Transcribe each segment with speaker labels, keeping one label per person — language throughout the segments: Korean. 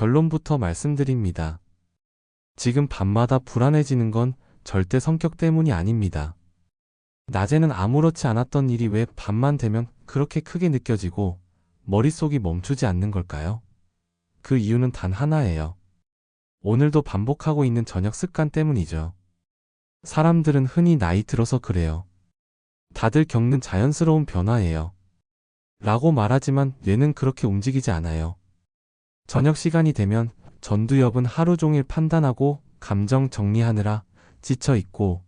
Speaker 1: 결론부터 말씀드립니다. 지금 밤마다 불안해지는 건 절대 성격 때문이 아닙니다. 낮에는 아무렇지 않았던 일이 왜 밤만 되면 그렇게 크게 느껴지고 머릿속이 멈추지 않는 걸까요? 그 이유는 단 하나예요. 오늘도 반복하고 있는 저녁 습관 때문이죠. 사람들은 흔히 나이 들어서 그래요. 다들 겪는 자연스러운 변화예요. 라고 말하지만 뇌는 그렇게 움직이지 않아요. 저녁 시간이 되면 전두엽은 하루 종일 판단하고 감정 정리하느라 지쳐 있고,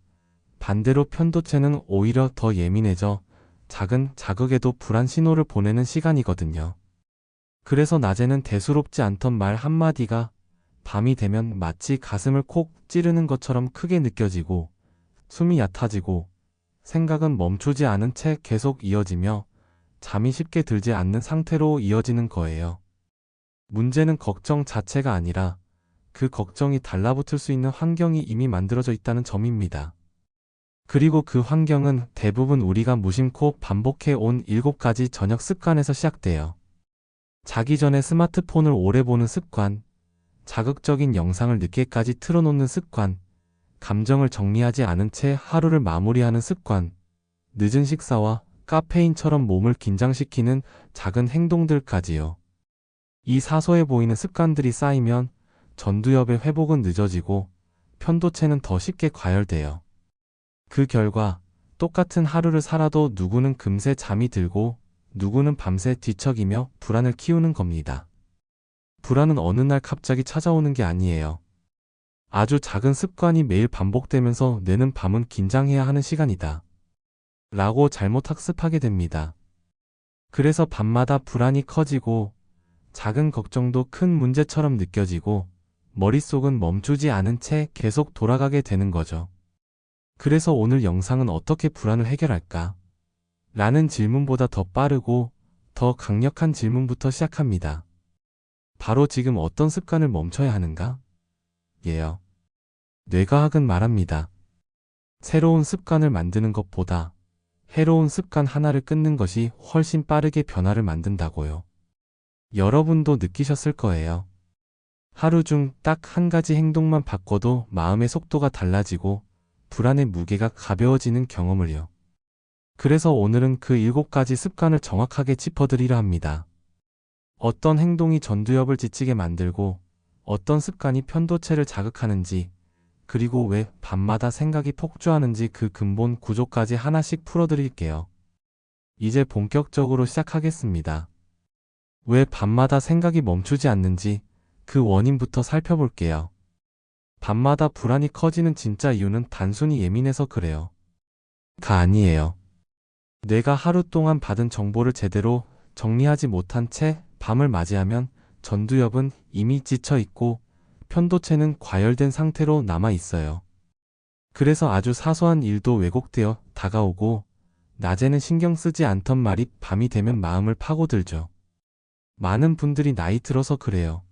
Speaker 1: 반대로 편도체는 오히려 더 예민해져 작은 자극에도 불안 신호를 보내는 시간이거든요. 그래서 낮에는 대수롭지 않던 말 한마디가 밤이 되면 마치 가슴을 콕 찌르는 것처럼 크게 느껴지고, 숨이 얕아지고, 생각은 멈추지 않은 채 계속 이어지며 잠이 쉽게 들지 않는 상태로 이어지는 거예요. 문제는 걱정 자체가 아니라 그 걱정이 달라붙을 수 있는 환경이 이미 만들어져 있다는 점입니다. 그리고 그 환경은 대부분 우리가 무심코 반복해 온 7가지 저녁 습관에서 시작돼요. 자기 전에 스마트폰을 오래 보는 습관, 자극적인 영상을 늦게까지 틀어놓는 습관, 감정을 정리하지 않은 채 하루를 마무리하는 습관, 늦은 식사와 카페인처럼 몸을 긴장시키는 작은 행동들까지요. 이 사소해 보이는 습관들이 쌓이면 전두엽의 회복은 늦어지고 편도체는 더 쉽게 과열돼요. 그 결과 똑같은 하루를 살아도 누구는 금세 잠이 들고 누구는 밤새 뒤척이며 불안을 키우는 겁니다. 불안은 어느 날 갑자기 찾아오는 게 아니에요. 아주 작은 습관이 매일 반복되면서 뇌는 밤은 긴장해야 하는 시간이다 라고 잘못 학습하게 됩니다. 그래서 밤마다 불안이 커지고 작은 걱정도 큰 문제처럼 느껴지고 머릿속은 멈추지 않은 채 계속 돌아가게 되는 거죠. 그래서 오늘 영상은 어떻게 불안을 해결할까? 라는 질문보다 더 빠르고 더 강력한 질문부터 시작합니다. 바로 지금 어떤 습관을 멈춰야 하는가? 예요. 뇌과학은 말합니다. 새로운 습관을 만드는 것보다 해로운 습관 하나를 끊는 것이 훨씬 빠르게 변화를 만든다고요. 여러분도 느끼셨을 거예요. 하루 중 딱 한 가지 행동만 바꿔도 마음의 속도가 달라지고 불안의 무게가 가벼워지는 경험을요. 그래서 오늘은 그 7가지 습관을 정확하게 짚어드리려 합니다. 어떤 행동이 전두엽을 지치게 만들고 어떤 습관이 편도체를 자극하는지, 그리고 왜 밤마다 생각이 폭주하는지 그 근본 구조까지 하나씩 풀어드릴게요. 이제 본격적으로 시작하겠습니다. 왜 밤마다 생각이 멈추지 않는지 그 원인부터 살펴볼게요. 밤마다 불안이 커지는 진짜 이유는 단순히 예민해서 그래요. 가 아니에요. 뇌가 하루 동안 받은 정보를 제대로 정리하지 못한 채 밤을 맞이하면 전두엽은 이미 지쳐 있고 편도체는 과열된 상태로 남아 있어요. 그래서 아주 사소한 일도 왜곡되어 다가오고 낮에는 신경 쓰지 않던 말이 밤이 되면 마음을 파고들죠. 많은 분들이 나이 들어서 그래요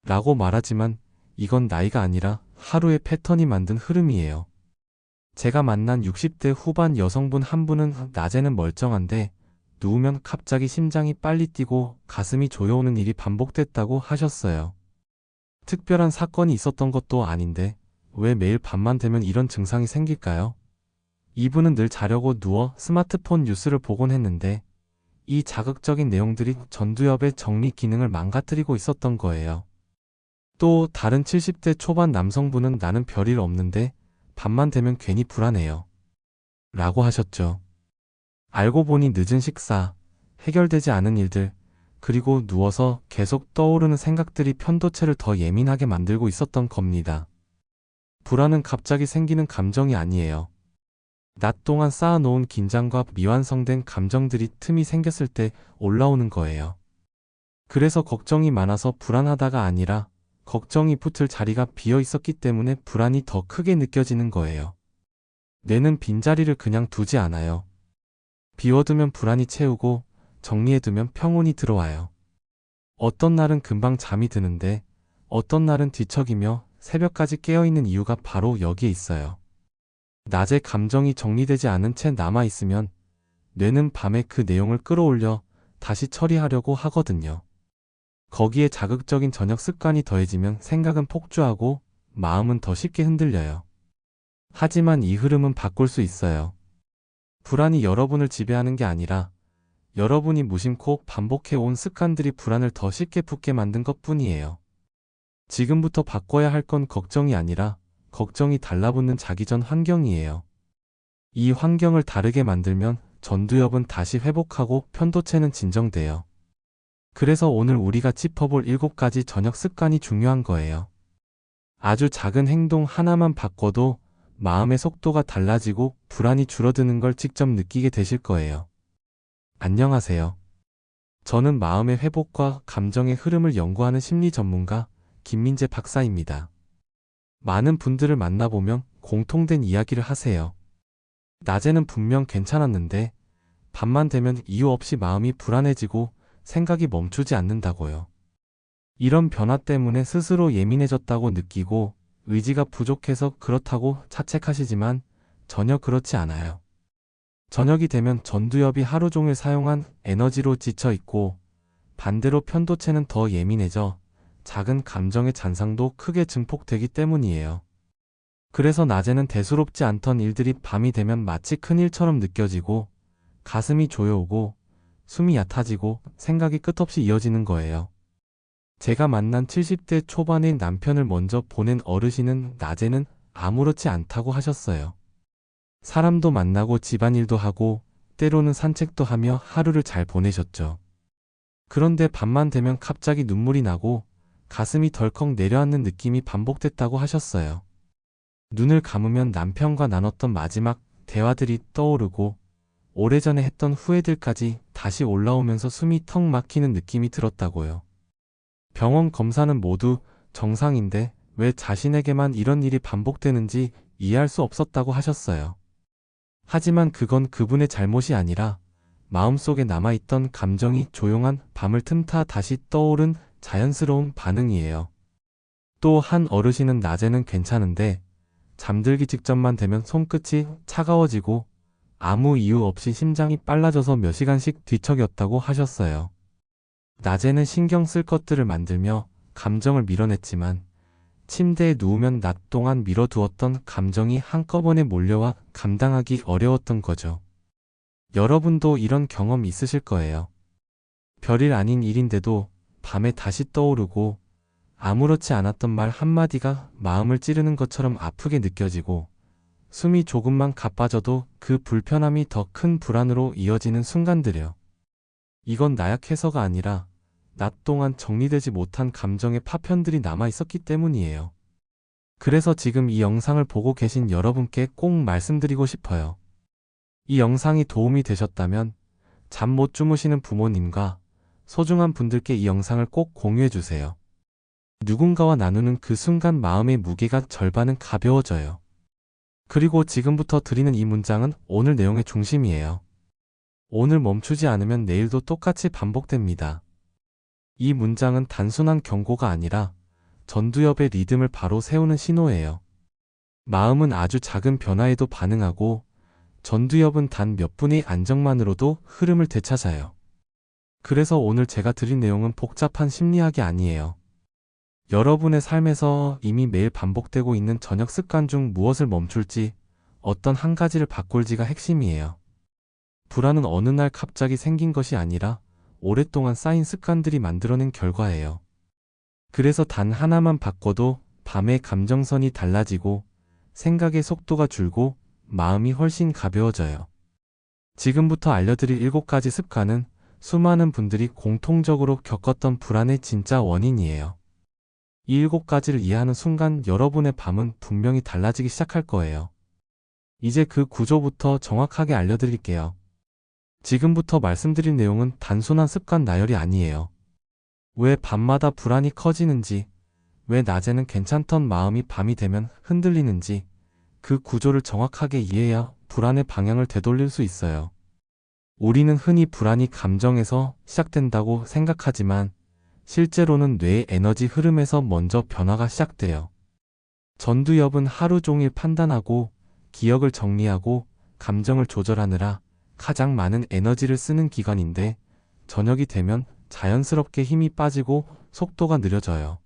Speaker 1: 라고 말하지만 이건 나이가 아니라 하루의 패턴이 만든 흐름이에요. 제가 만난 60대 후반 여성분 한 분은 낮에는 멀쩡한데 누우면 갑자기 심장이 빨리 뛰고 가슴이 조여오는 일이 반복됐다고 하셨어요. 특별한 사건이 있었던 것도 아닌데 왜 매일 밤만 되면 이런 증상이 생길까요? 이분은 늘 자려고 누워 스마트폰 뉴스를 보곤 했는데 이 자극적인 내용들이 전두엽의 정리 기능을 망가뜨리고 있었던 거예요. 또 다른 70대 초반 남성분은 나는 별일 없는데 밤만 되면 괜히 불안해요 라고 하셨죠. 알고 보니 늦은 식사, 해결되지 않은 일들, 그리고 누워서 계속 떠오르는 생각들이 편도체를 더 예민하게 만들고 있었던 겁니다. 불안은 갑자기 생기는 감정이 아니에요. 낮 동안 쌓아놓은 긴장과 미완성된 감정들이 틈이 생겼을 때 올라오는 거예요. 그래서 걱정이 많아서 불안하다가 아니라 걱정이 붙을 자리가 비어 있었기 때문에 불안이 더 크게 느껴지는 거예요. 뇌는 빈자리를 그냥 두지 않아요. 비워두면 불안이 채우고 정리해두면 평온이 들어와요. 어떤 날은 금방 잠이 드는데 어떤 날은 뒤척이며 새벽까지 깨어있는 이유가 바로 여기에 있어요. 낮에 감정이 정리되지 않은 채 남아있으면 뇌는 밤에 그 내용을 끌어올려 다시 처리하려고 하거든요. 거기에 자극적인 저녁 습관이 더해지면 생각은 폭주하고 마음은 더 쉽게 흔들려요. 하지만 이 흐름은 바꿀 수 있어요. 불안이 여러분을 지배하는 게 아니라 여러분이 무심코 반복해온 습관들이 불안을 더 쉽게 품게 만든 것뿐이에요. 지금부터 바꿔야 할 건 걱정이 아니라 걱정이 달라붙는 자기 전 환경이에요. 이 환경을 다르게 만들면 전두엽은 다시 회복하고 편도체는 진정돼요. 그래서 오늘 우리가 짚어볼 7가지 저녁 습관이 중요한 거예요. 아주 작은 행동 하나만 바꿔도 마음의 속도가 달라지고 불안이 줄어드는 걸 직접 느끼게 되실 거예요. 안녕하세요. 저는 마음의 회복과 감정의 흐름을 연구하는 심리 전문가 김민재 박사입니다. 많은 분들을 만나보면 공통된 이야기를 하세요. 낮에는 분명 괜찮았는데 밤만 되면 이유 없이 마음이 불안해지고 생각이 멈추지 않는다고요. 이런 변화 때문에 스스로 예민해졌다고 느끼고 의지가 부족해서 그렇다고 자책하시지만 전혀 그렇지 않아요. 저녁이 되면 전두엽이 하루 종일 사용한 에너지로 지쳐 있고 반대로 편도체는 더 예민해져 작은 감정의 잔상도 크게 증폭되기 때문이에요. 그래서 낮에는 대수롭지 않던 일들이 밤이 되면 마치 큰일처럼 느껴지고 가슴이 조여오고 숨이 얕아지고 생각이 끝없이 이어지는 거예요. 제가 만난 70대 초반의 남편을 먼저 보낸 어르신은 낮에는 아무렇지 않다고 하셨어요. 사람도 만나고 집안일도 하고 때로는 산책도 하며 하루를 잘 보내셨죠. 그런데 밤만 되면 갑자기 눈물이 나고 가슴이 덜컥 내려앉는 느낌이 반복됐다고 하셨어요. 눈을 감으면 남편과 나눴던 마지막 대화들이 떠오르고 오래전에 했던 후회들까지 다시 올라오면서 숨이 턱 막히는 느낌이 들었다고요. 병원 검사는 모두 정상인데 왜 자신에게만 이런 일이 반복되는지 이해할 수 없었다고 하셨어요. 하지만 그건 그분의 잘못이 아니라 마음속에 남아있던 감정이 조용한 밤을 틈타 다시 떠오른 자연스러운 반응이에요. 또 한 어르신은 낮에는 괜찮은데 잠들기 직전만 되면 손끝이 차가워지고 아무 이유 없이 심장이 빨라져서 몇 시간씩 뒤척였다고 하셨어요. 낮에는 신경 쓸 것들을 만들며 감정을 밀어냈지만 침대에 누우면 낮 동안 밀어두었던 감정이 한꺼번에 몰려와 감당하기 어려웠던 거죠. 여러분도 이런 경험 있으실 거예요. 별일 아닌 일인데도 밤에 다시 떠오르고 아무렇지 않았던 말 한마디가 마음을 찌르는 것처럼 아프게 느껴지고 숨이 조금만 가빠져도 그 불편함이 더 큰 불안으로 이어지는 순간들이요. 이건 나약해서가 아니라 낮 동안 정리되지 못한 감정의 파편들이 남아 있었기 때문이에요. 그래서 지금 이 영상을 보고 계신 여러분께 꼭 말씀드리고 싶어요. 이 영상이 도움이 되셨다면 잠 못 주무시는 부모님과 소중한 분들께 이 영상을 꼭 공유해 주세요. 누군가와 나누는 그 순간 마음의 무게가 절반은 가벼워져요. 그리고 지금부터 드리는 이 문장은 오늘 내용의 중심이에요. 오늘 멈추지 않으면 내일도 똑같이 반복됩니다. 이 문장은 단순한 경고가 아니라 전두엽의 리듬을 바로 세우는 신호예요. 마음은 아주 작은 변화에도 반응하고 전두엽은 단 몇 분의 안정만으로도 흐름을 되찾아요. 그래서 오늘 제가 드린 내용은 복잡한 심리학이 아니에요. 여러분의 삶에서 이미 매일 반복되고 있는 저녁 습관 중 무엇을 멈출지, 어떤 한 가지를 바꿀지가 핵심이에요. 불안은 어느 날 갑자기 생긴 것이 아니라 오랫동안 쌓인 습관들이 만들어낸 결과예요. 그래서 단 하나만 바꿔도 밤의 감정선이 달라지고 생각의 속도가 줄고 마음이 훨씬 가벼워져요. 지금부터 알려드릴 7가지 습관은 수많은 분들이 공통적으로 겪었던 불안의 진짜 원인이에요. 이 7가지를 이해하는 순간 여러분의 밤은 분명히 달라지기 시작할 거예요. 이제 그 구조부터 정확하게 알려드릴게요. 지금부터 말씀드릴 내용은 단순한 습관 나열이 아니에요. 왜 밤마다 불안이 커지는지, 왜 낮에는 괜찮던 마음이 밤이 되면 흔들리는지, 그 구조를 정확하게 이해해야 불안의 방향을 되돌릴 수 있어요. 우리는 흔히 불안이 감정에서 시작된다고 생각하지만 실제로는 뇌의 에너지 흐름에서 먼저 변화가 시작돼요. 전두엽은 하루 종일 판단하고 기억을 정리하고 감정을 조절하느라 가장 많은 에너지를 쓰는 기관인데 저녁이 되면 자연스럽게 힘이 빠지고 속도가 느려져요.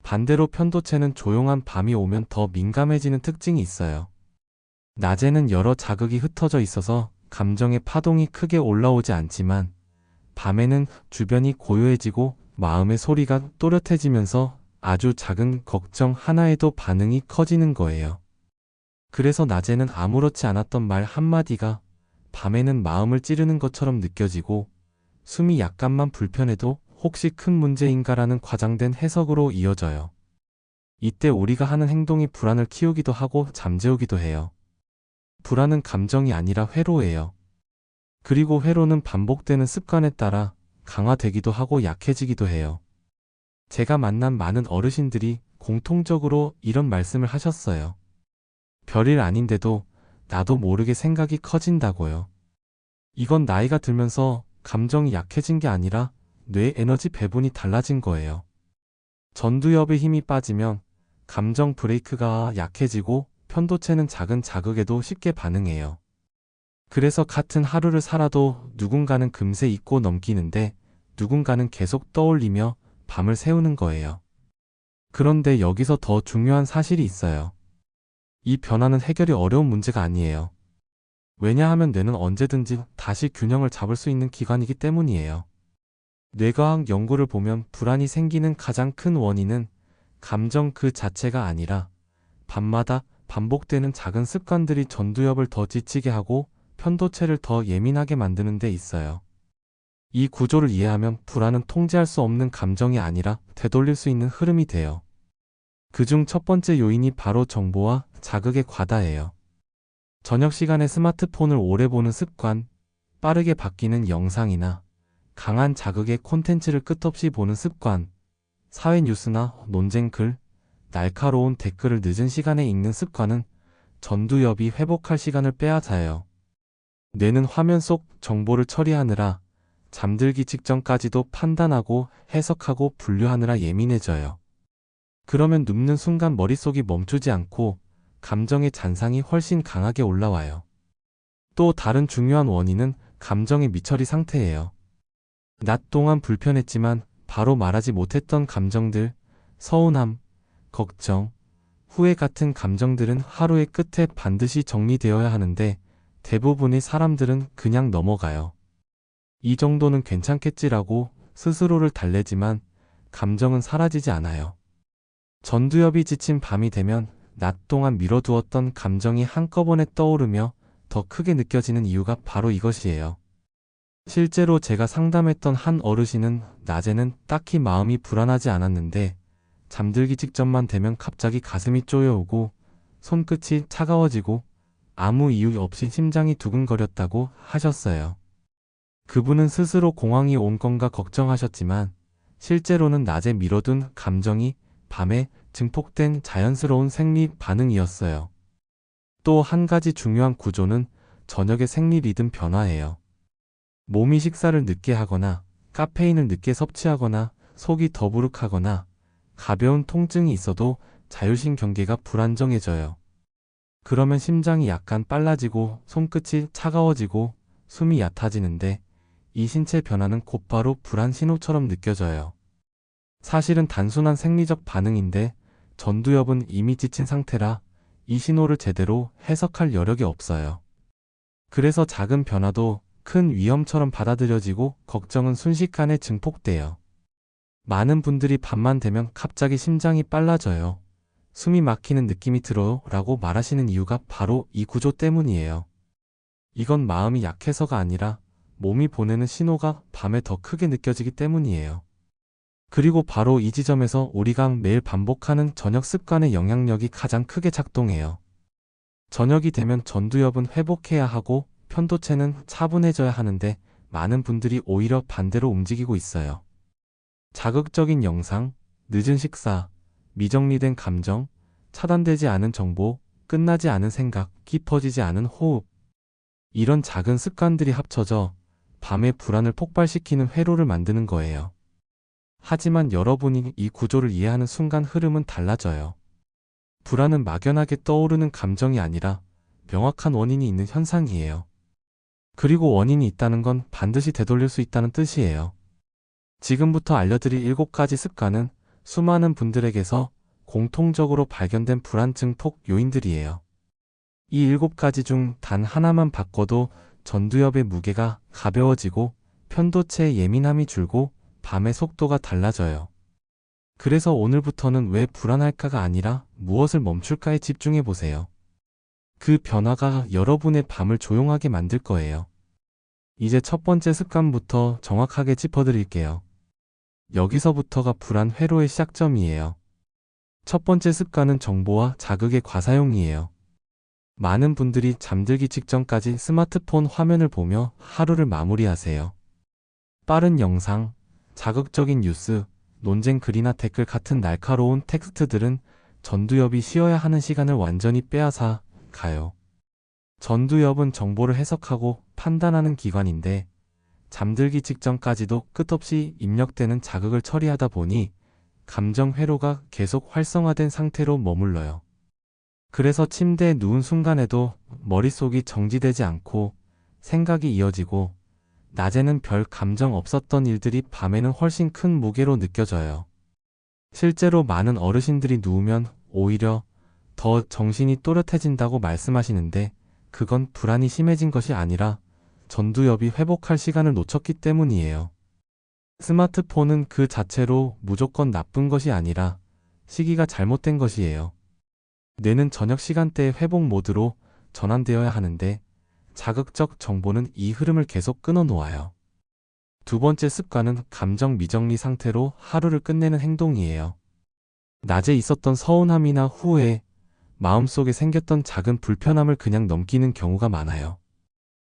Speaker 1: 반대로 편도체는 조용한 밤이 오면 더 민감해지는 특징이 있어요. 낮에는 여러 자극이 흩어져 있어서 감정의 파동이 크게 올라오지 않지만 밤에는 주변이 고요해지고 마음의 소리가 또렷해지면서 아주 작은 걱정 하나에도 반응이 커지는 거예요. 그래서 낮에는 아무렇지 않았던 말 한마디가 밤에는 마음을 찌르는 것처럼 느껴지고 숨이 약간만 불편해도 혹시 큰 문제인가라는 과장된 해석으로 이어져요. 이때 우리가 하는 행동이 불안을 키우기도 하고 잠재우기도 해요. 불안은 감정이 아니라 회로예요. 그리고 회로는 반복되는 습관에 따라 강화되기도 하고 약해지기도 해요. 제가 만난 많은 어르신들이 공통적으로 이런 말씀을 하셨어요. 별일 아닌데도 나도 모르게 생각이 커진다고요. 이건 나이가 들면서 감정이 약해진 게 아니라 뇌 에너지 배분이 달라진 거예요. 전두엽의 힘이 빠지면 감정 브레이크가 약해지고 편도체는 작은 자극에도 쉽게 반응해요. 그래서 같은 하루를 살아도 누군가는 금세 잊고 넘기는데 누군가는 계속 떠올리며 밤을 새우는 거예요. 그런데 여기서 더 중요한 사실이 있어요. 이 변화는 해결이 어려운 문제가 아니에요. 왜냐하면 뇌는 언제든지 다시 균형을 잡을 수 있는 기관이기 때문이에요. 뇌과학 연구를 보면 불안이 생기는 가장 큰 원인은 감정 그 자체가 아니라 밤마다 반복되는 작은 습관들이 전두엽을 더 지치게 하고 편도체를 더 예민하게 만드는 데 있어요. 이 구조를 이해하면 불안은 통제할 수 없는 감정이 아니라 되돌릴 수 있는 흐름이 돼요. 그중 첫 번째 요인이 바로 정보와 자극의 과다예요. 저녁 시간에 스마트폰을 오래 보는 습관, 빠르게 바뀌는 영상이나 강한 자극의 콘텐츠를 끝없이 보는 습관, 사회 뉴스나 논쟁 글, 날카로운 댓글을 늦은 시간에 읽는 습관은 전두엽이 회복할 시간을 빼앗아요. 뇌는 화면 속 정보를 처리하느라 잠들기 직전까지도 판단하고 해석하고 분류하느라 예민해져요. 그러면 눕는 순간 머릿속이 멈추지 않고 감정의 잔상이 훨씬 강하게 올라와요. 또 다른 중요한 원인은 감정의 미처리 상태예요. 낮 동안 불편했지만 바로 말하지 못했던 감정들, 서운함, 걱정, 후회 같은 감정들은 하루의 끝에 반드시 정리되어야 하는데 대부분의 사람들은 그냥 넘어가요. 이 정도는 괜찮겠지라고 스스로를 달래지만 감정은 사라지지 않아요. 전두엽이 지친 밤이 되면 낮 동안 미뤄두었던 감정이 한꺼번에 떠오르며 더 크게 느껴지는 이유가 바로 이것이에요. 실제로 제가 상담했던 한 어르신은 낮에는 딱히 마음이 불안하지 않았는데 잠들기 직전만 되면 갑자기 가슴이 쪼여오고 손끝이 차가워지고 아무 이유 없이 심장이 두근거렸다고 하셨어요. 그분은 스스로 공황이 온 건가 걱정하셨지만 실제로는 낮에 미뤄둔 감정이 밤에 증폭된 자연스러운 생리 반응이었어요. 또 한 가지 중요한 구조는 저녁의 생리 리듬 변화예요. 몸이 식사를 늦게 하거나 카페인을 늦게 섭취하거나 속이 더부룩하거나 가벼운 통증이 있어도 자율신경계가 불안정해져요. 그러면 심장이 약간 빨라지고 손끝이 차가워지고 숨이 얕아지는데 이 신체 변화는 곧바로 불안 신호처럼 느껴져요. 사실은 단순한 생리적 반응인데 전두엽은 이미 지친 상태라 이 신호를 제대로 해석할 여력이 없어요. 그래서 작은 변화도 큰 위험처럼 받아들여지고 걱정은 순식간에 증폭돼요. 많은 분들이 밤만 되면 갑자기 심장이 빨라져요. 숨이 막히는 느낌이 들어요 라고 말하시는 이유가 바로 이 구조 때문이에요. 이건 마음이 약해서가 아니라 몸이 보내는 신호가 밤에 더 크게 느껴지기 때문이에요. 그리고 바로 이 지점에서 우리가 매일 반복하는 저녁 습관의 영향력이 가장 크게 작동해요. 저녁이 되면 전두엽은 회복해야 하고 편도체는 차분해져야 하는데 많은 분들이 오히려 반대로 움직이고 있어요. 자극적인 영상, 늦은 식사, 미정리된 감정, 차단되지 않은 정보, 끝나지 않은 생각, 깊어지지 않은 호흡. 이런 작은 습관들이 합쳐져 밤의 불안을 폭발시키는 회로를 만드는 거예요. 하지만 여러분이 이 구조를 이해하는 순간 흐름은 달라져요. 불안은 막연하게 떠오르는 감정이 아니라 명확한 원인이 있는 현상이에요. 그리고 원인이 있다는 건 반드시 되돌릴 수 있다는 뜻이에요. 지금부터 알려드릴 7가지 습관은 수많은 분들에게서 공통적으로 발견된 불안 증폭 요인들이에요. 이 7가지 중 단 하나만 바꿔도 전두엽의 무게가 가벼워지고 편도체의 예민함이 줄고 밤의 속도가 달라져요. 그래서 오늘부터는 왜 불안할까가 아니라 무엇을 멈출까에 집중해 보세요. 그 변화가 여러분의 밤을 조용하게 만들 거예요. 이제 첫 번째 습관부터 정확하게 짚어드릴게요. 여기서부터가 불안 회로의 시작점이에요. 첫 번째 습관은 정보와 자극의 과사용이에요. 많은 분들이 잠들기 직전까지 스마트폰 화면을 보며 하루를 마무리하세요. 빠른 영상, 자극적인 뉴스, 논쟁 글이나 댓글 같은 날카로운 텍스트들은 전두엽이 쉬어야 하는 시간을 완전히 빼앗아 가요. 전두엽은 정보를 해석하고 판단하는 기관인데 잠들기 직전까지도 끝없이 입력되는 자극을 처리하다 보니 감정 회로가 계속 활성화된 상태로 머물러요. 그래서 침대에 누운 순간에도 머릿속이 정지되지 않고 생각이 이어지고 낮에는 별 감정 없었던 일들이 밤에는 훨씬 큰 무게로 느껴져요. 실제로 많은 어르신들이 누우면 오히려 더 정신이 또렷해진다고 말씀하시는데 그건 불안이 심해진 것이 아니라 전두엽이 회복할 시간을 놓쳤기 때문이에요. 스마트폰은 그 자체로 무조건 나쁜 것이 아니라 시기가 잘못된 것이에요. 뇌는 저녁 시간대의 회복 모드로 전환되어야 하는데 자극적 정보는 이 흐름을 계속 끊어놓아요. 두 번째 습관은 감정 미정리 상태로 하루를 끝내는 행동이에요. 낮에 있었던 서운함이나 후회, 마음속에 생겼던 작은 불편함을 그냥 넘기는 경우가 많아요.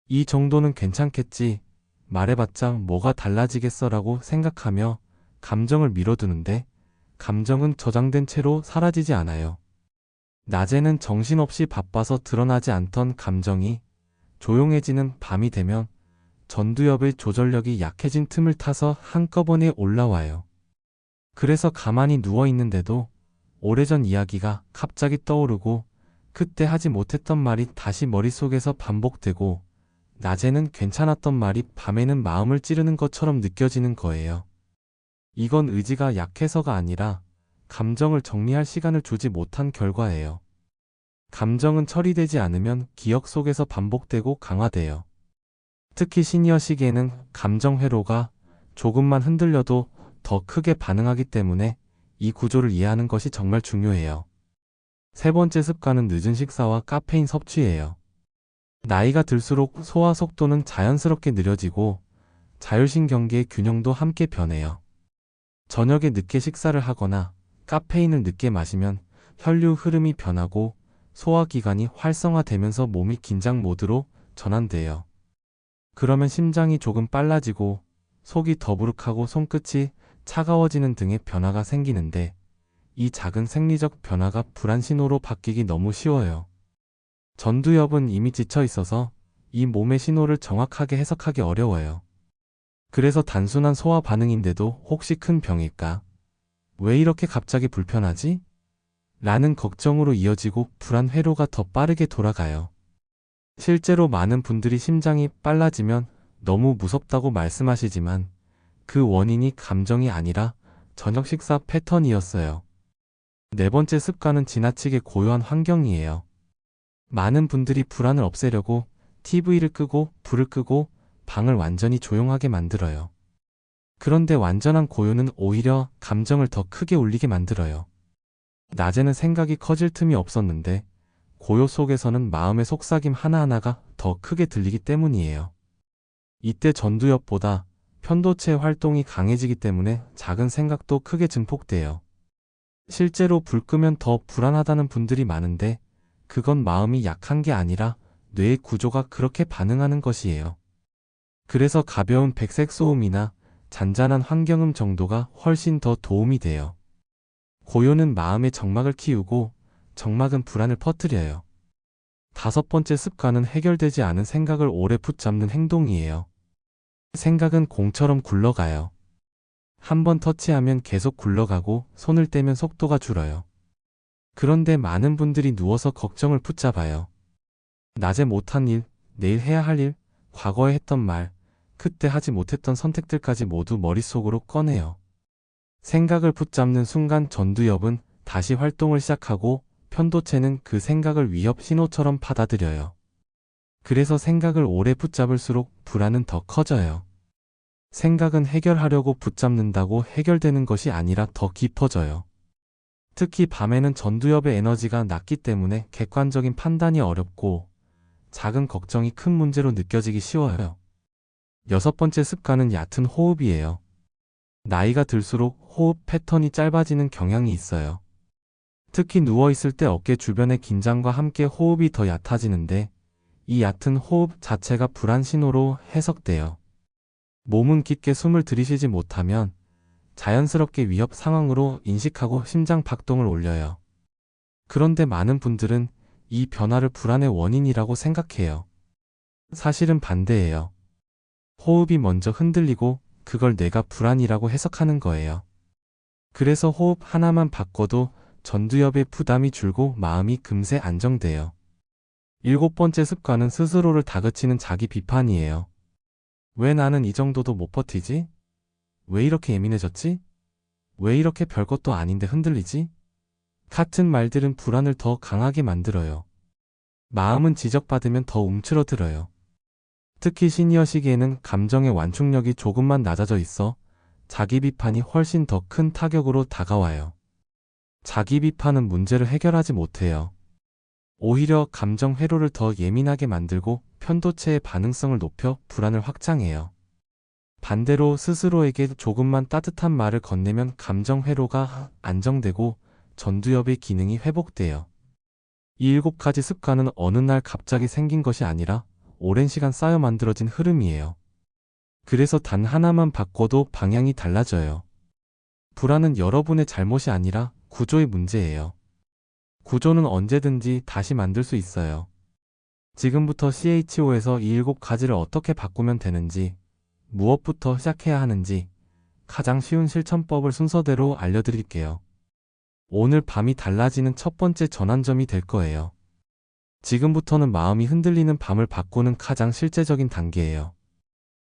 Speaker 1: 이 정도는 괜찮겠지, 말해봤자 뭐가 달라지겠어라고 생각하며 감정을 밀어두는데 감정은 저장된 채로 사라지지 않아요. 낮에는 정신없이 바빠서 드러나지 않던 감정이 조용해지는 밤이 되면 전두엽의 조절력이 약해진 틈을 타서 한꺼번에 올라와요. 그래서 가만히 누워있는데도 오래전 이야기가 갑자기 떠오르고 그때 하지 못했던 말이 다시 머릿속에서 반복되고 낮에는 괜찮았던 말이 밤에는 마음을 찌르는 것처럼 느껴지는 거예요. 이건 의지가 약해서가 아니라 감정을 정리할 시간을 주지 못한 결과예요. 감정은 처리되지 않으면 기억 속에서 반복되고 강화돼요. 특히 시니어 시기에는 감정 회로가 조금만 흔들려도 더 크게 반응하기 때문에 이 구조를 이해하는 것이 정말 중요해요. 세 번째 습관은 늦은 식사와 카페인 섭취예요. 나이가 들수록 소화 속도는 자연스럽게 느려지고 자율신경계의 균형도 함께 변해요. 저녁에 늦게 식사를 하거나 카페인을 늦게 마시면 혈류 흐름이 변하고 소화기관이 활성화되면서 몸이 긴장 모드로 전환돼요. 그러면 심장이 조금 빨라지고 속이 더부룩하고 손끝이 차가워지는 등의 변화가 생기는데 이 작은 생리적 변화가 불안 신호로 바뀌기 너무 쉬워요. 전두엽은 이미 지쳐 있어서 이 몸의 신호를 정확하게 해석하기 어려워요. 그래서 단순한 소화 반응인데도 혹시 큰 병일까? 왜 이렇게 갑자기 불편하지? 라는 걱정으로 이어지고 불안 회로가 더 빠르게 돌아가요. 실제로 많은 분들이 심장이 빨라지면 너무 무섭다고 말씀하시지만 그 원인이 감정이 아니라 저녁 식사 패턴이었어요. 네 번째 습관은 지나치게 고요한 환경이에요. 많은 분들이 불안을 없애려고 TV를 끄고 불을 끄고 방을 완전히 조용하게 만들어요. 그런데 완전한 고요는 오히려 감정을 더 크게 울리게 만들어요. 낮에는 생각이 커질 틈이 없었는데 고요 속에서는 마음의 속삭임 하나하나가 더 크게 들리기 때문이에요. 이때 전두엽보다 편도체 활동이 강해지기 때문에 작은 생각도 크게 증폭돼요. 실제로 불 끄면 더 불안하다는 분들이 많은데 그건 마음이 약한 게 아니라 뇌의 구조가 그렇게 반응하는 것이에요. 그래서 가벼운 백색 소음이나 잔잔한 환경음 정도가 훨씬 더 도움이 돼요. 고요는 마음의 정막을 키우고 정막은 불안을 퍼뜨려요. 다섯 번째 습관은 해결되지 않은 생각을 오래 붙잡는 행동이에요. 생각은 공처럼 굴러가요. 한번 터치하면 계속 굴러가고 손을 떼면 속도가 줄어요. 그런데 많은 분들이 누워서 걱정을 붙잡아요. 낮에 못한 일, 내일 해야 할 일, 과거에 했던 말, 그때 하지 못했던 선택들까지 모두 머릿속으로 꺼내요. 생각을 붙잡는 순간 전두엽은 다시 활동을 시작하고 편도체는 그 생각을 위협 신호처럼 받아들여요. 그래서 생각을 오래 붙잡을수록 불안은 더 커져요. 생각은 해결하려고 붙잡는다고 해결되는 것이 아니라 더 깊어져요. 특히 밤에는 전두엽의 에너지가 낮기 때문에 객관적인 판단이 어렵고 작은 걱정이 큰 문제로 느껴지기 쉬워요. 여섯 번째 습관은 얕은 호흡이에요. 나이가 들수록 호흡 패턴이 짧아지는 경향이 있어요. 특히 누워있을 때 어깨 주변의 긴장과 함께 호흡이 더 얕아지는데 이 얕은 호흡 자체가 불안 신호로 해석돼요. 몸은 깊게 숨을 들이쉬지 못하면 자연스럽게 위협 상황으로 인식하고 심장 박동을 올려요. 그런데 많은 분들은 이 변화를 불안의 원인이라고 생각해요. 사실은 반대예요. 호흡이 먼저 흔들리고 그걸 내가 불안이라고 해석하는 거예요. 그래서 호흡 하나만 바꿔도 전두엽의 부담이 줄고 마음이 금세 안정돼요. 일곱 번째 습관은 스스로를 다그치는 자기 비판이에요. 왜 나는 이 정도도 못 버티지? 왜 이렇게 예민해졌지? 왜 이렇게 별것도 아닌데 흔들리지? 같은 말들은 불안을 더 강하게 만들어요. 마음은 지적받으면 더 움츠러들어요. 특히 시니어 시기에는 감정의 완충력이 조금만 낮아져 있어 자기 비판이 훨씬 더 큰 타격으로 다가와요. 자기 비판은 문제를 해결하지 못해요. 오히려 감정 회로를 더 예민하게 만들고 편도체의 반응성을 높여 불안을 확장해요. 반대로 스스로에게 조금만 따뜻한 말을 건네면 감정 회로가 안정되고 전두엽의 기능이 회복돼요. 이 일곱 가지 습관은 어느 날 갑자기 생긴 것이 아니라 오랜 시간 쌓여 만들어진 흐름이에요. 그래서 단 하나만 바꿔도 방향이 달라져요. 불안은 여러분의 잘못이 아니라 구조의 문제예요. 구조는 언제든지 다시 만들 수 있어요. 지금부터 CHO에서 이 일곱 가지를 어떻게 바꾸면 되는지, 무엇부터 시작해야 하는지 가장 쉬운 실천법을 순서대로 알려드릴게요. 오늘 밤이 달라지는 첫 번째 전환점이 될 거예요. 지금부터는 마음이 흔들리는 밤을 바꾸는 가장 실제적인 단계예요.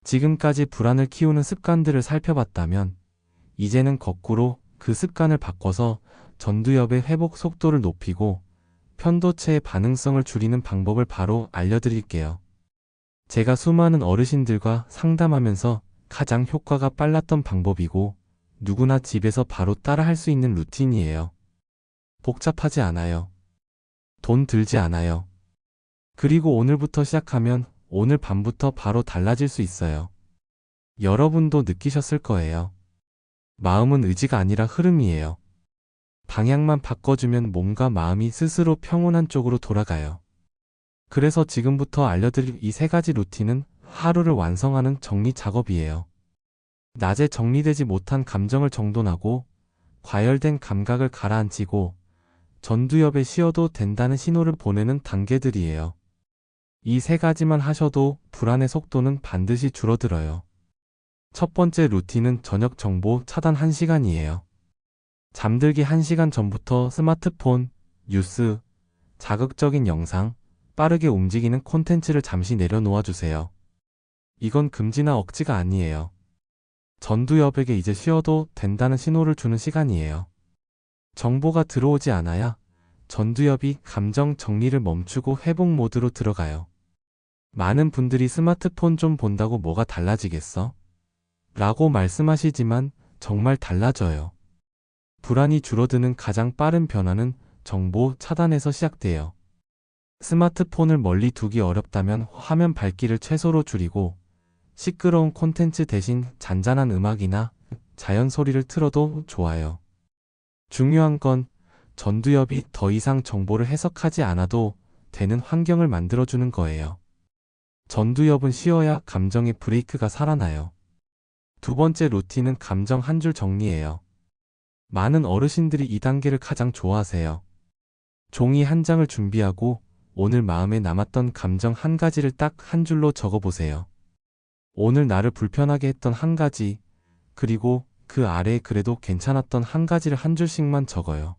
Speaker 1: 지금까지 불안을 키우는 습관들을 살펴봤다면 이제는 거꾸로 그 습관을 바꿔서 전두엽의 회복 속도를 높이고 편도체의 반응성을 줄이는 방법을 바로 알려드릴게요. 제가 수많은 어르신들과 상담하면서 가장 효과가 빨랐던 방법이고 누구나 집에서 바로 따라할 수 있는 루틴이에요. 복잡하지 않아요. 돈 들지 않아요. 그리고 오늘부터 시작하면 오늘 밤부터 바로 달라질 수 있어요. 여러분도 느끼셨을 거예요. 마음은 의지가 아니라 흐름이에요. 방향만 바꿔주면 몸과 마음이 스스로 평온한 쪽으로 돌아가요. 그래서 지금부터 알려드릴 이 세 가지 루틴은 하루를 완성하는 정리 작업이에요. 낮에 정리되지 못한 감정을 정돈하고 과열된 감각을 가라앉히고 전두엽에 쉬어도 된다는 신호를 보내는 단계들이에요. 이 세 가지만 하셔도 불안의 속도는 반드시 줄어들어요. 첫 번째 루틴은 저녁 정보 차단 1시간이에요. 잠들기 1시간 전부터 스마트폰, 뉴스, 자극적인 영상, 빠르게 움직이는 콘텐츠를 잠시 내려놓아 주세요. 이건 금지나 억지가 아니에요. 전두엽에게 이제 쉬어도 된다는 신호를 주는 시간이에요. 정보가 들어오지 않아야 전두엽이 감정 정리를 멈추고 회복 모드로 들어가요. 많은 분들이 스마트폰 좀 본다고 뭐가 달라지겠어? 라고 말씀하시지만 정말 달라져요. 불안이 줄어드는 가장 빠른 변화는 정보 차단에서 시작돼요. 스마트폰을 멀리 두기 어렵다면 화면 밝기를 최소로 줄이고 시끄러운 콘텐츠 대신 잔잔한 음악이나 자연 소리를 틀어도 좋아요. 중요한 건 전두엽이 더 이상 정보를 해석하지 않아도 되는 환경을 만들어주는 거예요. 전두엽은 쉬어야 감정의 브레이크가 살아나요. 두 번째 루틴은 감정 한 줄 정리예요. 많은 어르신들이 이 단계를 가장 좋아하세요. 종이 한 장을 준비하고 오늘 마음에 남았던 감정 한 가지를 딱 한 줄로 적어보세요. 오늘 나를 불편하게 했던 한 가지, 그리고 그 아래에 그래도 괜찮았던 한 가지를 한 줄씩만 적어요.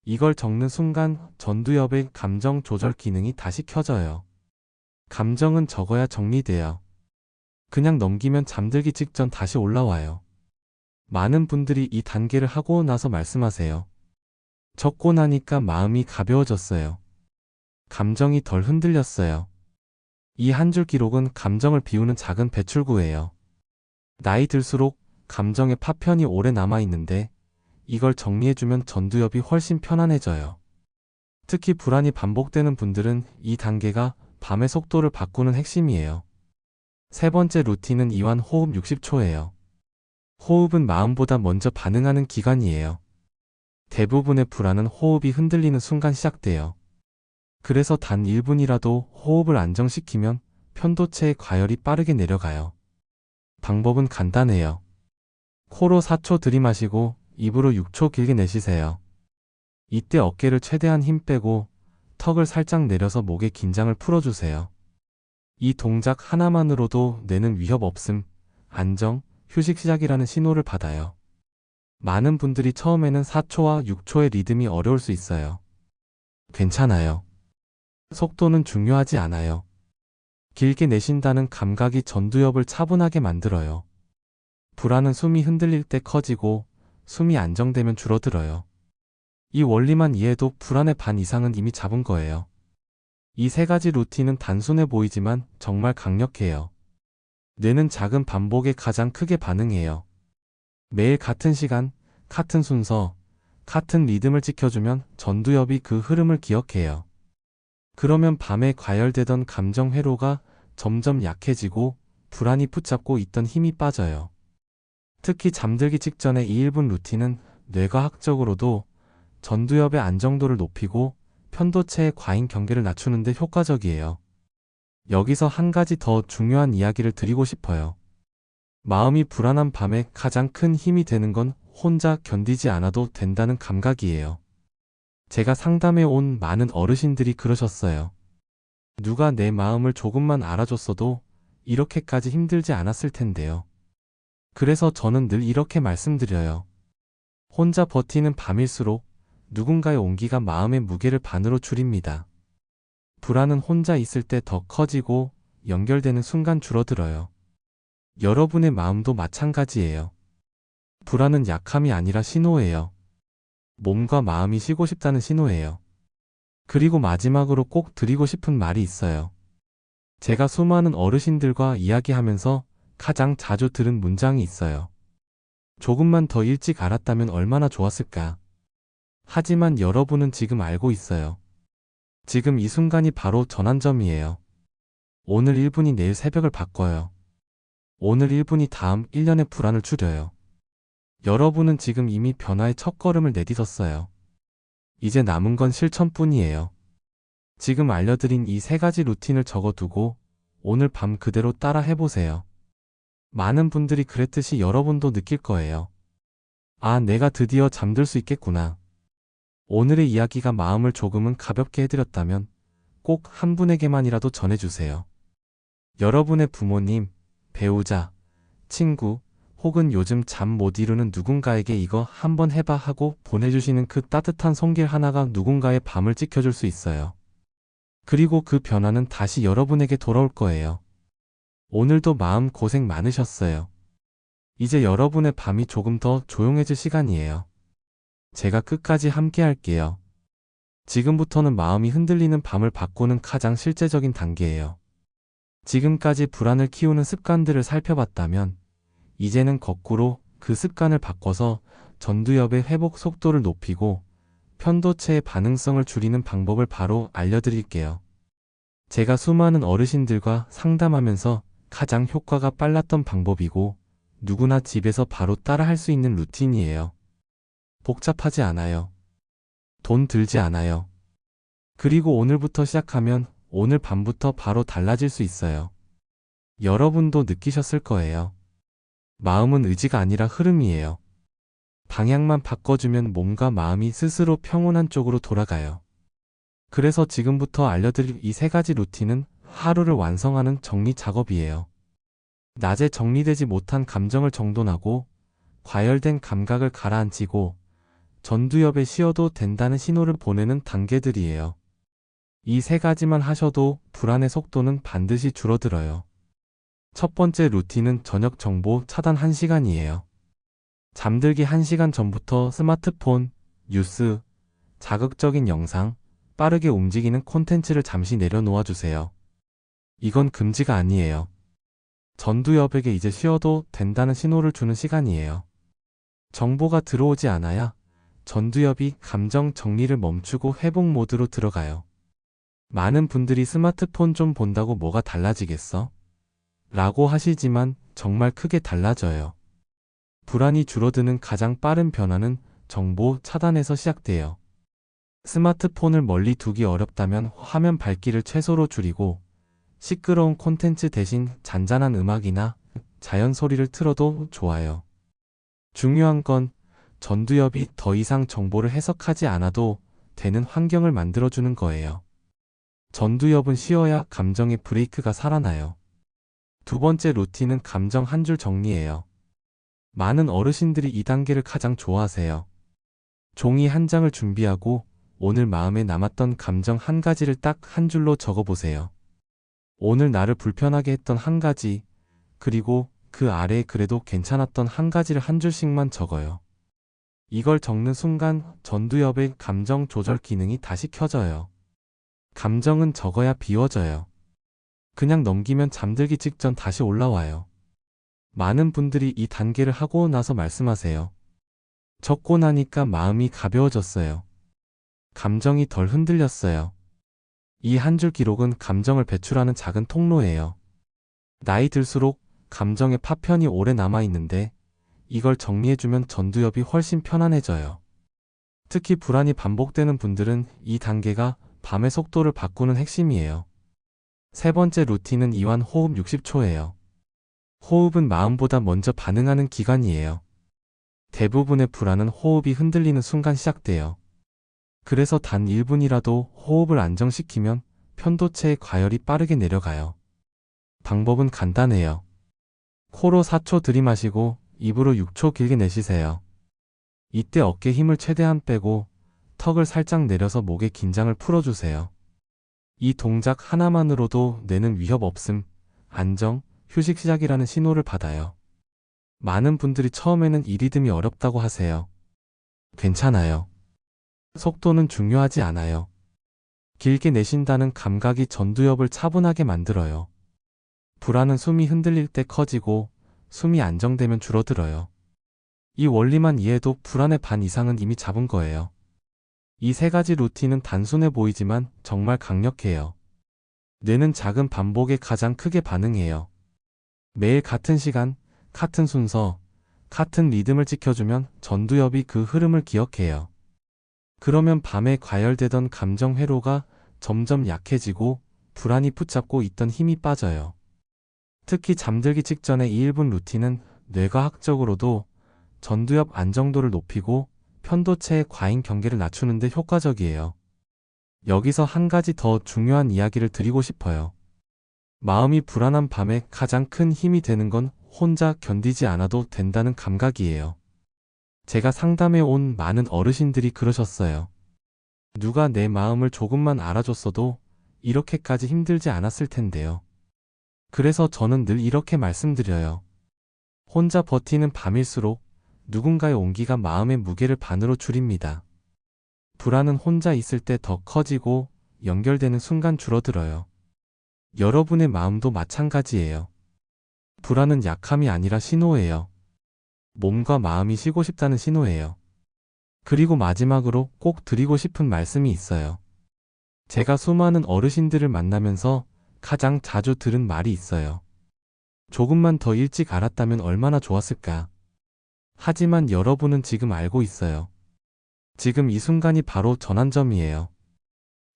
Speaker 1: 이걸 적는 순간 전두엽의 감정 조절 기능이 다시 켜져요. 감정은 적어야 정리돼요. 그냥 넘기면 잠들기 직전 다시 올라와요. 많은 분들이 이 단계를 하고 나서 말씀하세요. 적고 나니까 마음이 가벼워졌어요. 감정이 덜 흔들렸어요. 이 한 줄 기록은 감정을 비우는 작은 배출구예요. 나이 들수록 감정의 파편이 오래 남아있는데 이걸 정리해주면 전두엽이 훨씬 편안해져요. 특히 불안이 반복되는 분들은 이 단계가 밤의 속도를 바꾸는 핵심이에요. 세 번째 루틴은 이완 호흡 60초예요. 호흡은 마음보다 먼저 반응하는 기관이에요. 대부분의 불안은 호흡이 흔들리는 순간 시작돼요. 그래서 단 1분이라도 호흡을 안정시키면 편도체의 과열이 빠르게 내려가요. 방법은 간단해요. 코로 4초 들이마시고 입으로 6초 길게 내쉬세요. 이때 어깨를 최대한 힘 빼고 턱을 살짝 내려서 목의 긴장을 풀어주세요. 이 동작 하나만으로도 뇌는 위협 없음, 안정, 휴식 시작이라는 신호를 받아요. 많은 분들이 처음에는 4초와 6초의 리듬이 어려울 수 있어요. 괜찮아요. 속도는 중요하지 않아요. 길게 내쉰다는 감각이 전두엽을 차분하게 만들어요. 불안은 숨이 흔들릴 때 커지고 숨이 안정되면 줄어들어요. 이 원리만 이해해도 불안의 반 이상은 이미 잡은 거예요. 이 세 가지 루틴은 단순해 보이지만 정말 강력해요. 뇌는 작은 반복에 가장 크게 반응해요. 매일 같은 시간, 같은 순서, 같은 리듬을 지켜주면 전두엽이 그 흐름을 기억해요. 그러면 밤에 과열되던 감정 회로가 점점 약해지고 불안이 붙잡고 있던 힘이 빠져요. 특히 잠들기 직전의 이 1분 루틴은 뇌과학적으로도 전두엽의 안정도를 높이고 편도체의 과잉 경계를 낮추는 데 효과적이에요. 여기서 한 가지 더 중요한 이야기를 드리고 싶어요. 마음이 불안한 밤에 가장 큰 힘이 되는 건 혼자 견디지 않아도 된다는 감각이에요. 제가 상담해 온 많은 어르신들이 그러셨어요. 누가 내 마음을 조금만 알아줬어도 이렇게까지 힘들지 않았을 텐데요. 그래서 저는 늘 이렇게 말씀드려요. 혼자 버티는 밤일수록 누군가의 온기가 마음의 무게를 반으로 줄입니다. 불안은 혼자 있을 때 더 커지고 연결되는 순간 줄어들어요. 여러분의 마음도 마찬가지예요. 불안은 약함이 아니라 신호예요. 몸과 마음이 쉬고 싶다는 신호예요. 그리고 마지막으로 꼭 드리고 싶은 말이 있어요. 제가 수많은 어르신들과 이야기하면서 가장 자주 들은 문장이 있어요. 조금만 더 일찍 알았다면 얼마나 좋았을까. 하지만 여러분은 지금 알고 있어요. 지금 이 순간이 바로 전환점이에요. 오늘 1분이 내일 새벽을 바꿔요. 오늘 1분이 다음 1년의 불안을 줄여요. 여러분은 지금 이미 변화의 첫걸음을 내딛었어요. 이제 남은 건 실천뿐이에요. 지금 알려드린 이 세 가지 루틴을 적어두고 오늘 밤 그대로 따라 해보세요. 많은 분들이 그랬듯이 여러분도 느낄 거예요. 아, 내가 드디어 잠들 수 있겠구나. 오늘의 이야기가 마음을 조금은 가볍게 해드렸다면 꼭 한 분에게만이라도 전해주세요. 여러분의 부모님, 배우자, 친구, 혹은 요즘 잠 못 이루는 누군가에게 이거 한번 해봐 하고 보내주시는 그 따뜻한 손길 하나가 누군가의 밤을 지켜줄 수 있어요. 그리고 그 변화는 다시 여러분에게 돌아올 거예요. 오늘도 마음 고생 많으셨어요. 이제 여러분의 밤이 조금 더 조용해질 시간이에요. 제가 끝까지 함께 할게요. 지금부터는 마음이 흔들리는 밤을 바꾸는 가장 실제적인 단계예요. 지금까지 불안을 키우는 습관들을 살펴봤다면 이제는 거꾸로 그 습관을 바꿔서 전두엽의 회복 속도를 높이고 편도체의 반응성을 줄이는 방법을 바로 알려드릴게요. 제가 수많은 어르신들과 상담하면서 가장 효과가 빨랐던 방법이고 누구나 집에서 바로 따라 할 수 있는 루틴이에요. 복잡하지 않아요. 돈 들지 않아요. 그리고 오늘부터 시작하면 오늘 밤부터 바로 달라질 수 있어요. 여러분도 느끼셨을 거예요. 마음은 의지가 아니라 흐름이에요. 방향만 바꿔주면 몸과 마음이 스스로 평온한 쪽으로 돌아가요. 그래서 지금부터 알려드릴 이 세 가지 루틴은 하루를 완성하는 정리 작업이에요. 낮에 정리되지 못한 감정을 정돈하고 과열된 감각을 가라앉히고 전두엽에 쉬어도 된다는 신호를 보내는 단계들이에요. 이 세 가지만 하셔도 불안의 속도는 반드시 줄어들어요. 첫 번째 루틴은 저녁 정보 차단 1시간이에요. 잠들기 1시간 전부터 스마트폰, 뉴스, 자극적인 영상, 빠르게 움직이는 콘텐츠를 잠시 내려놓아 주세요. 이건 금지가 아니에요. 전두엽에게 이제 쉬어도 된다는 신호를 주는 시간이에요. 정보가 들어오지 않아야 전두엽이 감정 정리를 멈추고 회복 모드로 들어가요. 많은 분들이 스마트폰 좀 본다고 뭐가 달라지겠어? 라고 하시지만 정말 크게 달라져요. 불안이 줄어드는 가장 빠른 변화는 정보 차단에서 시작돼요. 스마트폰을 멀리 두기 어렵다면 화면 밝기를 최소로 줄이고 시끄러운 콘텐츠 대신 잔잔한 음악이나 자연 소리를 틀어도 좋아요. 중요한 건 전두엽이 더 이상 정보를 해석하지 않아도 되는 환경을 만들어주는 거예요. 전두엽은 쉬어야 감정의 브레이크가 살아나요. 두 번째 루틴은 감정 한 줄 정리예요. 많은 어르신들이 이 단계를 가장 좋아하세요. 종이 한 장을 준비하고 오늘 마음에 남았던 감정 한 가지를 딱 한 줄로 적어보세요. 오늘 나를 불편하게 했던 한 가지, 그리고 그 아래에 그래도 괜찮았던 한 가지를 한 줄씩만 적어요. 이걸 적는 순간 전두엽의 감정 조절 기능이 다시 켜져요. 감정은 적어야 비워져요. 그냥 넘기면 잠들기 직전 다시 올라와요. 많은 분들이 이 단계를 하고 나서 말씀하세요. 적고 나니까 마음이 가벼워졌어요. 감정이 덜 흔들렸어요. 이 한 줄 기록은 감정을 배출하는 작은 통로예요. 나이 들수록 감정의 파편이 오래 남아있는데 이걸 정리해주면 전두엽이 훨씬 편안해져요. 특히 불안이 반복되는 분들은 이 단계가 밤의 속도를 바꾸는 핵심이에요. 세 번째 루틴은 이완 호흡 60초예요. 호흡은 마음보다 먼저 반응하는 기관이에요. 대부분의 불안은 호흡이 흔들리는 순간 시작돼요. 그래서 단 1분이라도 호흡을 안정시키면 편도체의 과열이 빠르게 내려가요. 방법은 간단해요. 코로 4초 들이마시고 입으로 6초 길게 내쉬세요. 이때 어깨 힘을 최대한 빼고 턱을 살짝 내려서 목의 긴장을 풀어주세요. 이 동작 하나만으로도 뇌는 위협 없음, 안정, 휴식 시작이라는 신호를 받아요. 많은 분들이 처음에는 이 리듬이 어렵다고 하세요. 괜찮아요. 속도는 중요하지 않아요. 길게 내쉰다는 감각이 전두엽을 차분하게 만들어요. 불안은 숨이 흔들릴 때 커지고 숨이 안정되면 줄어들어요. 이 원리만 이해해도 불안의 반 이상은 이미 잡은 거예요. 이 세 가지 루틴은 단순해 보이지만 정말 강력해요. 뇌는 작은 반복에 가장 크게 반응해요. 매일 같은 시간, 같은 순서, 같은 리듬을 지켜주면 전두엽이 그 흐름을 기억해요. 그러면 밤에 과열되던 감정 회로가 점점 약해지고 불안이 붙잡고 있던 힘이 빠져요. 특히 잠들기 직전의 이 1분 루틴은 뇌과학적으로도 전두엽 안정도를 높이고 편도체의 과잉 경계를 낮추는 데 효과적이에요. 여기서 한 가지 더 중요한 이야기를 드리고 싶어요. 마음이 불안한 밤에 가장 큰 힘이 되는 건 혼자 견디지 않아도 된다는 감각이에요. 제가 상담해 온 많은 어르신들이 그러셨어요. 누가 내 마음을 조금만 알아줬어도 이렇게까지 힘들지 않았을 텐데요. 그래서 저는 늘 이렇게 말씀드려요. 혼자 버티는 밤일수록 누군가의 온기가 마음의 무게를 반으로 줄입니다. 불안은 혼자 있을 때 더 커지고 연결되는 순간 줄어들어요. 여러분의 마음도 마찬가지예요. 불안은 약함이 아니라 신호예요. 몸과 마음이 쉬고 싶다는 신호예요. 그리고 마지막으로 꼭 드리고 싶은 말씀이 있어요. 제가 수많은 어르신들을 만나면서 가장 자주 들은 말이 있어요. 조금만 더 일찍 알았다면 얼마나 좋았을까. 하지만 여러분은 지금 알고 있어요. 지금 이 순간이 바로 전환점이에요.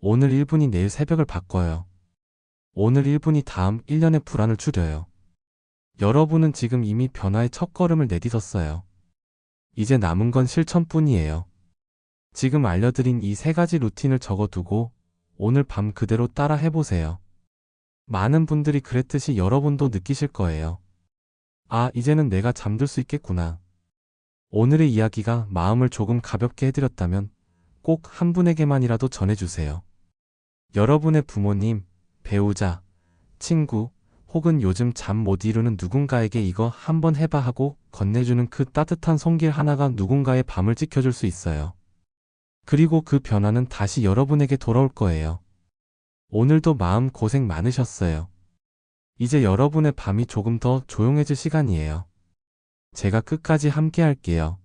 Speaker 1: 오늘 1분이 내일 새벽을 바꿔요. 오늘 1분이 다음 1년의 불안을 줄여요. 여러분은 지금 이미 변화의 첫걸음을 내딛었어요. 이제 남은 건 실천뿐이에요. 지금 알려드린 이 세 가지 루틴을 적어두고 오늘 밤 그대로 따라 해보세요. 많은 분들이 그랬듯이 여러분도 느끼실 거예요. 아, 이제는 내가 잠들 수 있겠구나. 오늘의 이야기가 마음을 조금 가볍게 해드렸다면 꼭 한 분에게만이라도 전해주세요. 여러분의 부모님, 배우자, 친구, 혹은 요즘 잠 못 이루는 누군가에게 이거 한번 해봐 하고 건네주는 그 따뜻한 손길 하나가 누군가의 밤을 지켜줄 수 있어요. 그리고 그 변화는 다시 여러분에게 돌아올 거예요. 오늘도 마음 고생 많으셨어요. 이제 여러분의 밤이 조금 더 조용해질 시간이에요. 제가 끝까지 함께 할게요.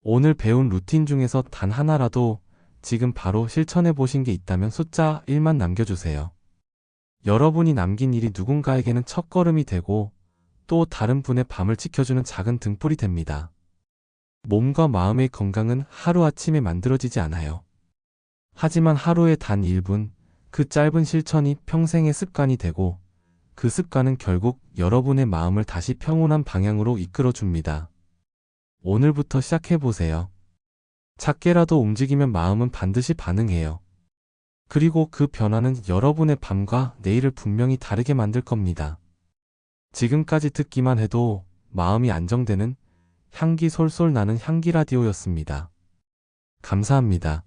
Speaker 1: 오늘 배운 루틴 중에서 단 하나라도 지금 바로 실천해 보신 게 있다면 숫자 1만 남겨주세요. 여러분이 남긴 일이 누군가에게는 첫걸음이 되고 또 다른 분의 밤을 지켜주는 작은 등불이 됩니다. 몸과 마음의 건강은 하루아침에 만들어지지 않아요. 하지만 하루에 단 1분, 그 짧은 실천이 평생의 습관이 되고 그 습관은 결국 여러분의 마음을 다시 평온한 방향으로 이끌어 줍니다. 오늘부터 시작해보세요. 작게라도 움직이면 마음은 반드시 반응해요. 그리고 그 변화는 여러분의 밤과 내일을 분명히 다르게 만들 겁니다. 지금까지 듣기만 해도 마음이 안정되는 향기 솔솔 나는 향기 라디오였습니다. 감사합니다.